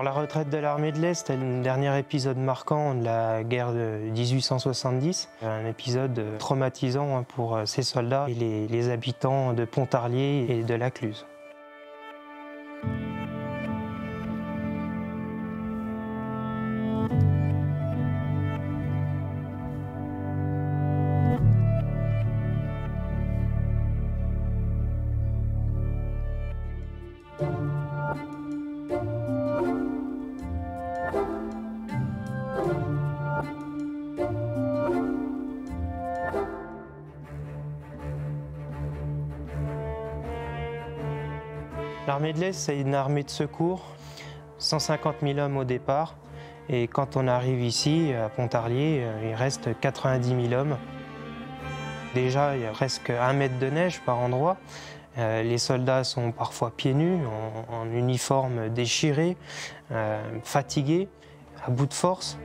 La retraite de l'armée de l'Est est le dernier épisode marquant de la guerre de 1870. Un épisode traumatisant pour ces soldats et les habitants de Pontarlier et de Lacluse. L'armée de l'Est, c'est une armée de secours, 150 000 hommes au départ. Et quand on arrive ici, à Pontarlier, il reste 90 000 hommes. Déjà, il y a presque 1 mètre de neige par endroit. Les soldats sont parfois pieds nus, en uniforme déchiré, fatigués, à bout de force.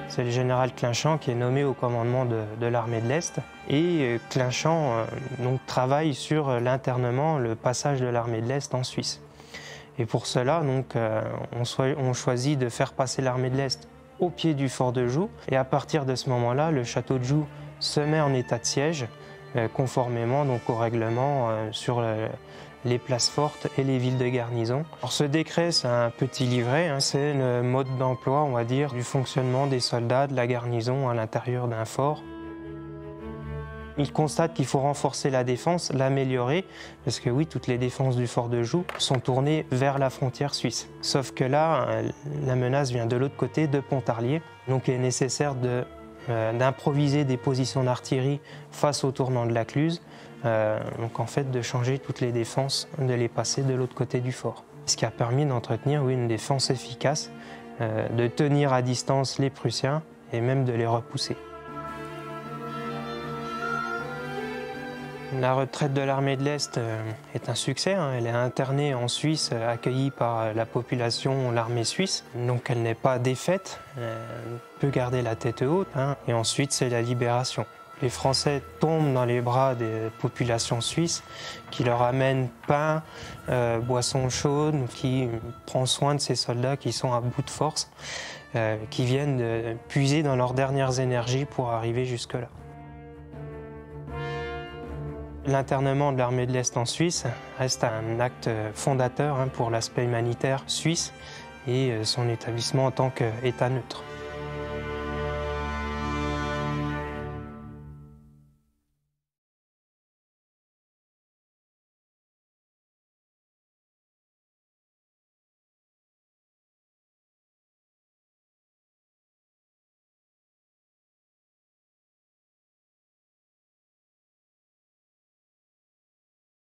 C'est le général Clinchamp qui est nommé au commandement de l'armée de l'Est. Et Clinchamp travaille sur l'internement, le passage de l'armée de l'Est en Suisse. Et pour cela, on choisit de faire passer l'armée de l'Est au pied du fort de Joux. Et à partir de ce moment-là, le château de Joux se met en état de siège, conformément au règlement sur les places fortes et les villes de garnison. Alors, ce décret, c'est un petit livret, c'est le mode d'emploi, on va dire, du fonctionnement des soldats de la garnison à l'intérieur d'un fort. Il constate qu'il faut renforcer la défense, l'améliorer, parce que oui, toutes les défenses du fort de Joux sont tournées vers la frontière suisse. Sauf que là, la menace vient de l'autre côté, de Pontarlier. Donc il est nécessaire d'improviser des positions d'artillerie face au tournant de Lacluse, donc en fait de changer toutes les défenses, de les passer de l'autre côté du fort. Ce qui a permis d'entretenir une défense efficace, de tenir à distance les Prussiens et même de les repousser. La retraite de l'armée de l'Est est un succès. Elle est internée en Suisse, accueillie par la population, l'armée suisse. Donc elle n'est pas défaite, elle peut garder la tête haute. Et ensuite, c'est la libération. Les Français tombent dans les bras des populations suisses qui leur amènent pain, boissons chaudes, qui prend soin de ces soldats qui sont à bout de force, qui viennent puiser dans leurs dernières énergies pour arriver jusque-là. L'internement de l'armée de l'Est en Suisse reste un acte fondateur pour l'aspect humanitaire suisse et son établissement en tant qu'État neutre.